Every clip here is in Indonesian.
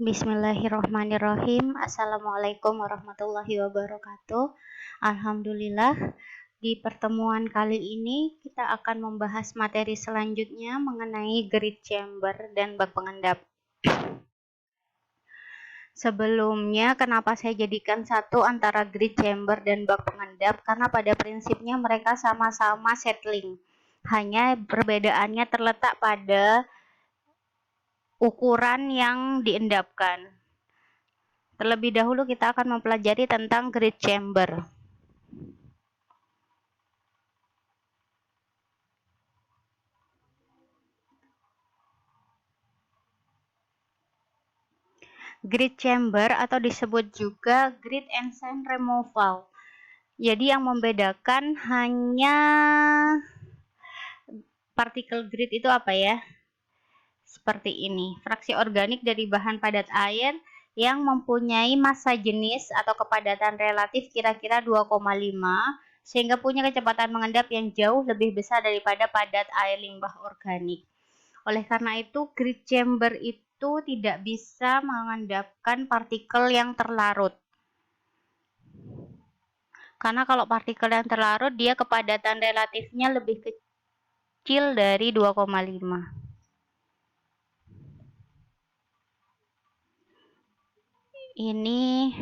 Bismillahirrahmanirrahim. Assalamualaikum warahmatullahi wabarakatuh. Alhamdulillah, di pertemuan kali ini kita akan membahas materi selanjutnya mengenai grid chamber dan bak pengendap. Sebelumnya, kenapa saya jadikan satu antara grid chamber dan bak pengendap? Karena pada prinsipnya mereka sama-sama settling. Hanya perbedaannya terletak pada ukuran yang diendapkan. Terlebih dahulu kita akan mempelajari tentang grid chamber. Grid chamber atau disebut juga grid ensign removal. Jadi yang membedakan hanya partikel grid itu apa ya? Seperti ini, fraksi organik dari bahan padat air yang mempunyai massa jenis atau kepadatan relatif kira-kira 2,5 sehingga punya kecepatan mengendap yang jauh lebih besar daripada padat air limbah organik. Oleh karena itu, grid chamber itu tidak bisa mengendapkan partikel yang terlarut. Karena kalau partikel yang terlarut, dia kepadatan relatifnya lebih kecil dari 2,5. Ini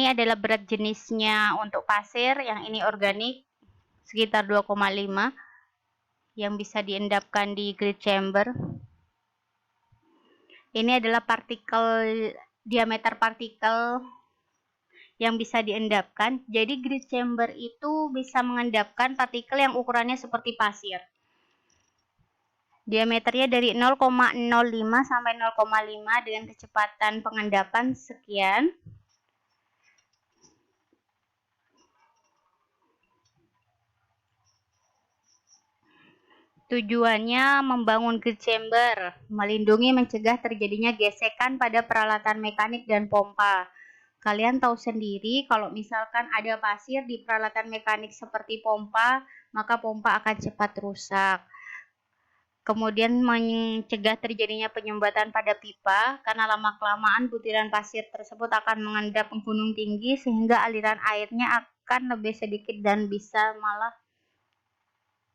adalah berat jenisnya untuk pasir, yang ini organik sekitar 2,5 yang bisa diendapkan di grid chamber. Ini adalah diameter partikel yang bisa diendapkan. Jadi grid chamber itu bisa mengendapkan partikel yang ukurannya seperti pasir. Diameternya dari 0,05 sampai 0,5 dengan kecepatan pengendapan sekian. Tujuannya membangun grid chamber, melindungi mencegah terjadinya gesekan pada peralatan mekanik dan pompa. Kalian tahu sendiri kalau misalkan ada pasir di peralatan mekanik seperti pompa, maka pompa akan cepat rusak. Kemudian mencegah terjadinya penyumbatan pada pipa, karena lama-kelamaan butiran pasir tersebut akan mengendap ke gunung tinggi sehingga aliran airnya akan lebih sedikit dan bisa malah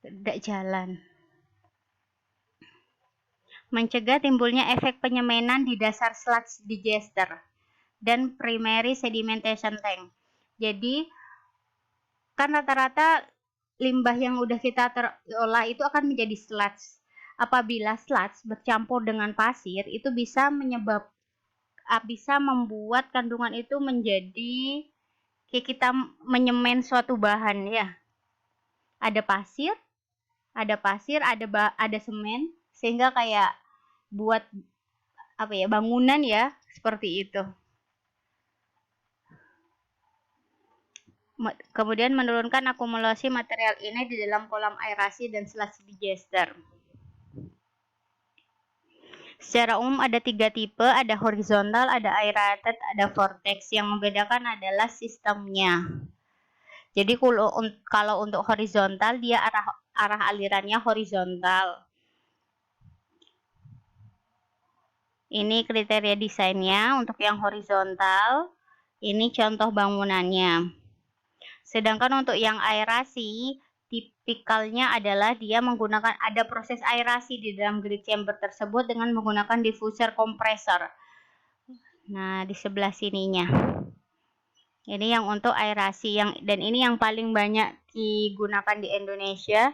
tidak jalan. Mencegah timbulnya efek penyemanan di dasar sludge digester dan primary sedimentation tank. Jadi kan rata-rata limbah yang udah kita olah itu akan menjadi sludge. Apabila sludge bercampur dengan pasir, itu bisa membuat kandungan itu menjadi kayak kita menyemen suatu bahan ya. Ada pasir, ada semen, sehingga kayak buat bangunan ya, seperti itu. Kemudian menurunkan akumulasi material ini di dalam kolam aerasi dan sludge digester. Secara umum ada 3 tipe, ada horizontal, ada aerated, ada vortex. Yang membedakan adalah sistemnya. Jadi kalau untuk horizontal, dia arah alirannya horizontal. Ini kriteria desainnya untuk yang horizontal. Ini contoh bangunannya. Sedangkan untuk yang aerasi, tipikalnya adalah dia menggunakan proses aerasi di dalam grid chamber tersebut dengan menggunakan diffuser kompresor. Nah, di sebelah sininya. Ini yang untuk aerasi dan ini yang paling banyak digunakan di Indonesia.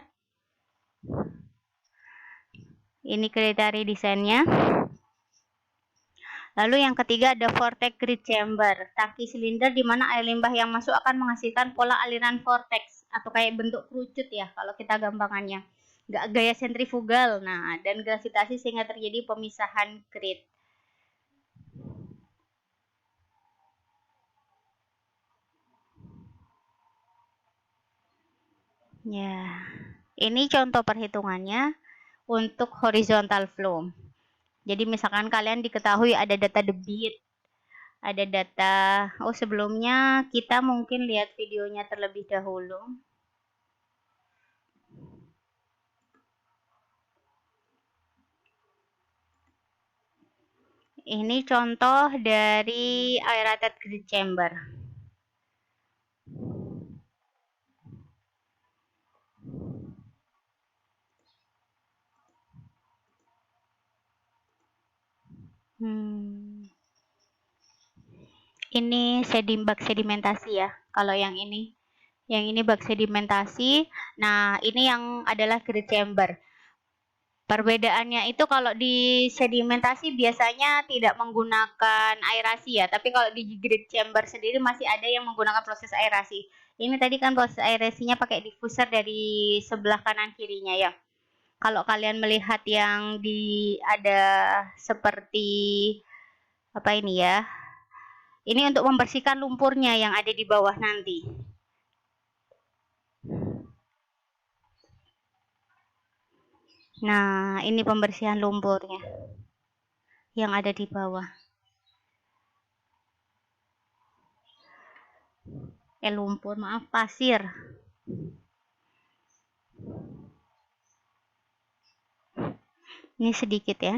Ini kriteria desainnya. Lalu yang ketiga ada vortex grid chamber, tangki silinder di mana air limbah yang masuk akan menghasilkan pola aliran vortex atau kayak bentuk kerucut ya kalau kita gampangannya. Gaya sentrifugal, dan gravitasi sehingga terjadi pemisahan grid. Ya, ini contoh perhitungannya untuk horizontal flow. Jadi misalkan kalian diketahui ada data debit, ada data, sebelumnya kita mungkin lihat videonya terlebih dahulu. Ini contoh dari aerated grid chamber. Ini bak sedimentasi ya. Kalau yang ini bak sedimentasi. Nah, ini yang adalah grid chamber. Perbedaannya itu kalau di sedimentasi biasanya tidak menggunakan aerasi ya, tapi kalau di grid chamber sendiri masih ada yang menggunakan proses aerasi. Ini tadi kan proses aerasinya pakai diffuser dari sebelah kanan kirinya ya. Kalau kalian melihat yang ada seperti apa ini ya? Ini untuk membersihkan lumpurnya yang ada di bawah nanti. Nah, ini pembersihan lumpurnya yang ada di bawah. Lumpur, maaf, pasir. Ini sedikit ya.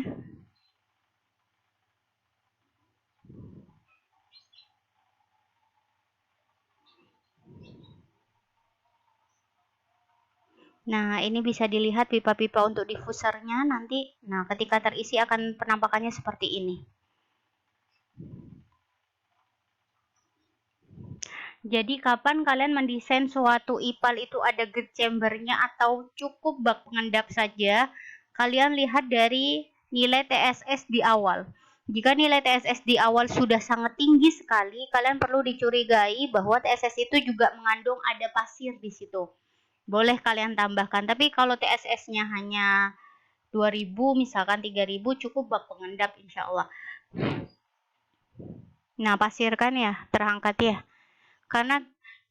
Nah, ini bisa dilihat pipa-pipa untuk diffusernya nanti. Nah, ketika terisi akan penampakannya seperti ini. Jadi kapan kalian mendesain suatu IPAL itu ada grid chambernya atau cukup bak pengendap saja, kalian lihat dari nilai TSS di awal. Jika nilai TSS di awal sudah sangat tinggi sekali, kalian perlu dicurigai bahwa TSS itu juga mengandung ada pasir di situ. Boleh kalian tambahkan, tapi kalau TSS-nya hanya 2000 misalkan 3000 cukup bak pengendap insya Allah. Nah, pasir kan ya terangkat ya.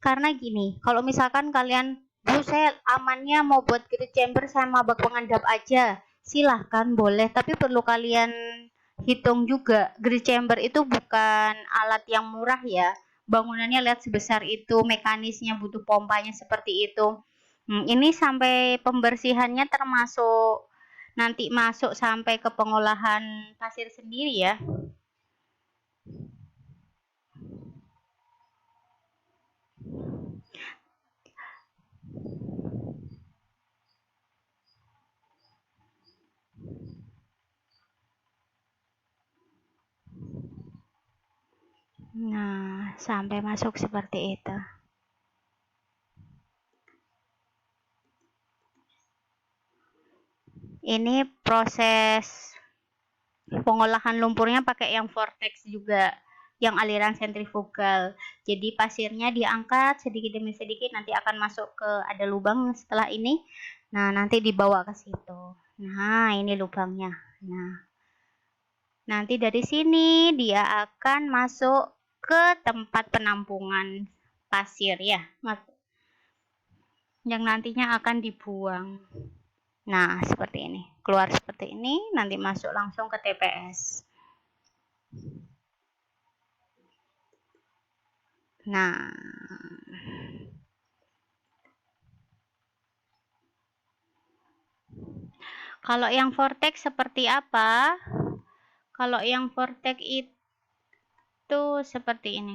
Karena gini, kalau misalkan kalian, Bu, saya amannya mau buat grid chamber sama bak pengendap aja, silahkan boleh, tapi perlu kalian hitung juga, grid chamber itu bukan alat yang murah ya, bangunannya lihat sebesar itu, mekanisnya butuh pompanya seperti itu. Ini sampai pembersihannya termasuk nanti masuk sampai ke pengolahan pasir sendiri ya. Nah, sampai masuk seperti itu. Ini proses pengolahan lumpurnya pakai yang vortex juga, yang aliran sentrifugal. Jadi pasirnya diangkat sedikit demi sedikit, nanti akan masuk ke ada lubang setelah ini. Nah, nanti dibawa ke situ. Nah, ini lubangnya. Nah, nanti dari sini dia akan masuk ke tempat penampungan pasir ya, yang nantinya akan dibuang. Nah, seperti ini. Keluar seperti ini, nanti masuk langsung ke TPS. Nah, kalau yang vortex seperti apa? Kalau yang vortex itu seperti ini.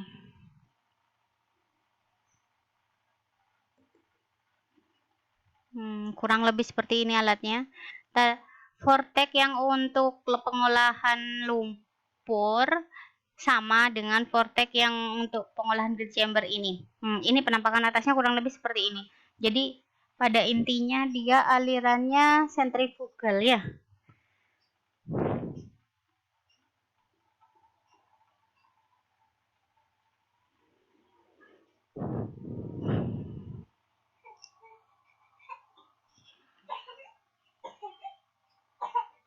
Kurang lebih seperti ini alatnya. Vortex yang untuk pengolahan lumpur sama dengan vortex yang untuk pengolahan grid chamber ini. Ini penampakan atasnya kurang lebih seperti ini. Jadi pada intinya dia alirannya sentrifugal ya.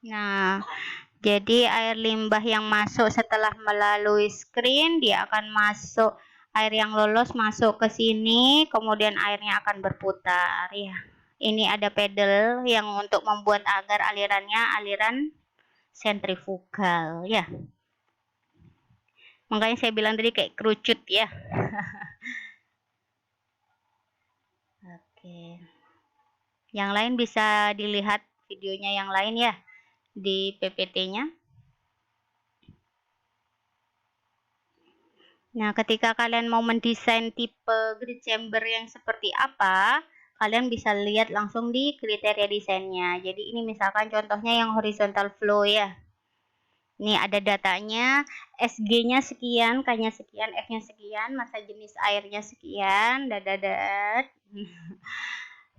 Nah, jadi air limbah yang masuk setelah melalui screen, dia akan masuk, air yang lolos masuk ke sini, kemudian airnya akan berputar ya. Ini ada pedal yang untuk membuat agar alirannya aliran sentrifugal ya. Makanya saya bilang tadi kayak kerucut ya. Oke. Yang lain bisa dilihat videonya yang lain ya di PPT-nya. Nah, ketika kalian mau mendesain tipe grid chamber yang seperti apa, kalian bisa lihat langsung di kriteria desainnya. Jadi ini misalkan contohnya yang horizontal flow ya. Ini ada datanya, SG-nya sekian, K-nya sekian, F-nya sekian, masa jenis airnya sekian, dadadat.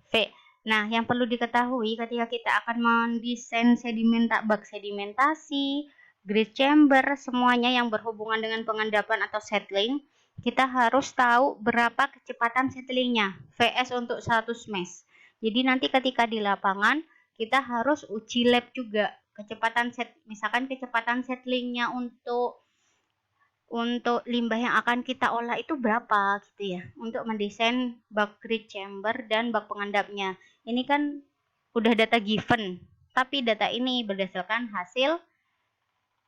V. Nah, yang perlu diketahui ketika kita akan mendesain bak sedimentasi, grid chamber, semuanya yang berhubungan dengan pengendapan atau settling, kita harus tahu berapa kecepatan settlingnya, VS untuk 100 mesh. Jadi nanti ketika di lapangan, kita harus uji lab juga misalkan kecepatan settlingnya untuk limbah yang akan kita olah itu berapa gitu ya, untuk mendesain bak grid chamber dan bak pengendapnya. Ini kan udah data given, tapi data ini berdasarkan hasil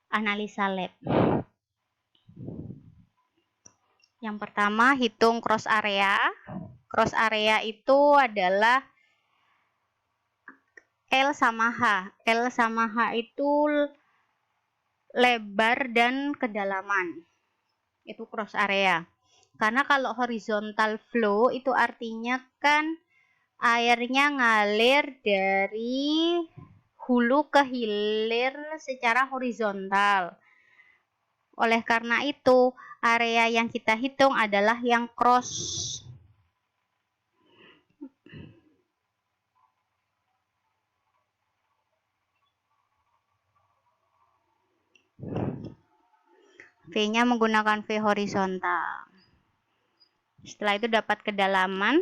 analisa lab. Yang pertama, hitung cross area. Cross area itu adalah L sama H. L sama H itu lebar dan kedalaman. Itu cross area. Karena kalau horizontal flow itu artinya kan airnya ngalir dari hulu ke hilir secara horizontal. Oleh karena itu, area yang kita hitung adalah yang cross. V-nya menggunakan V horizontal. Setelah itu dapat kedalaman.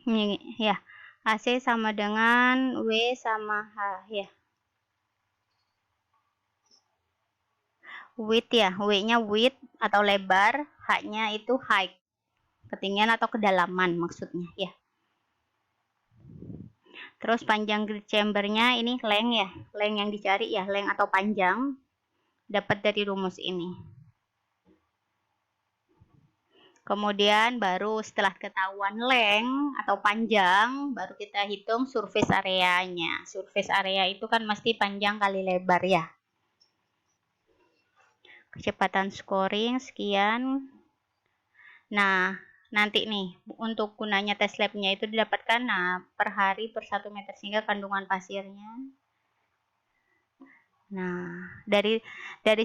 Ini ya, AC sama dengan W sama H ya. Width ya, W-nya width atau lebar, H-nya itu height, ketinggian atau kedalaman maksudnya ya. Terus panjang grid chambernya ini length ya, length yang dicari ya, length atau panjang, dapat dari rumus ini. Kemudian baru setelah ketahuan length atau panjang, baru kita hitung surface areanya. Surface area itu kan mesti panjang kali lebar ya. Kecepatan scoring sekian. Nah, nanti nih untuk gunanya tes labnya itu didapatkan per hari per 1 meter sehingga kandungan pasirnya. Nah, dari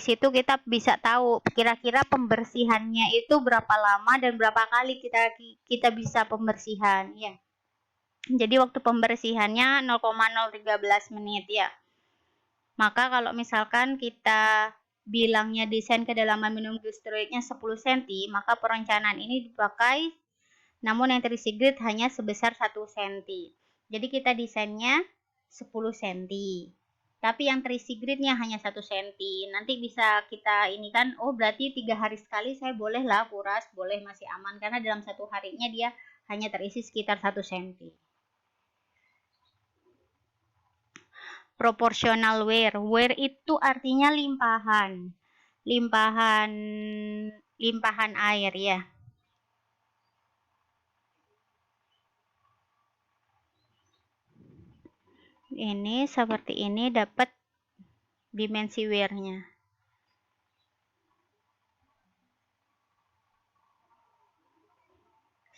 situ kita bisa tahu kira-kira pembersihannya itu berapa lama dan berapa kali kita bisa pembersihan ya. Jadi waktu pembersihannya 0,013 menit ya. Maka kalau misalkan kita bilangnya desain kedalaman minimum grid-nya 10 cm, maka perencanaan ini dipakai, namun yang terisi grid hanya sebesar 1 cm. Jadi kita desainnya 10 cm. Tapi yang terisi gridnya hanya 1 cm. Nanti bisa kita ini kan, oh berarti 3 hari sekali saya boleh lah kuras, boleh masih aman. Karena dalam 1 harinya dia hanya terisi sekitar 1 cm. Proportional wear. Wear itu artinya limpahan. Limpahan air ya. Ini seperti ini dapat dimensi wear-nya.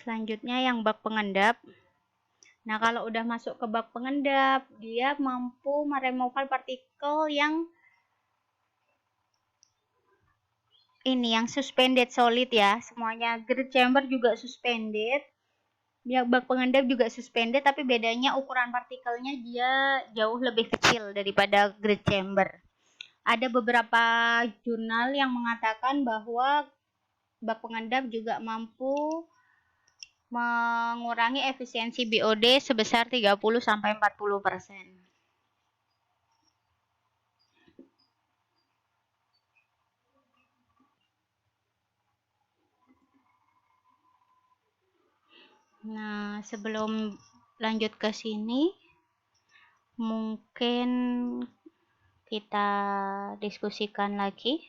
Selanjutnya yang bak pengendap. Nah, kalau udah masuk ke bak pengendap, dia mampu meremoval partikel yang ini, yang suspended solid ya. Semuanya grid chamber juga suspended. Ya, bak pengendap juga suspended, tapi bedanya ukuran partikelnya dia jauh lebih kecil daripada grid chamber. Ada beberapa jurnal yang mengatakan bahwa bak pengendap juga mampu mengurangi efisiensi BOD sebesar 30-40%. Nah, sebelum lanjut ke sini, mungkin kita diskusikan lagi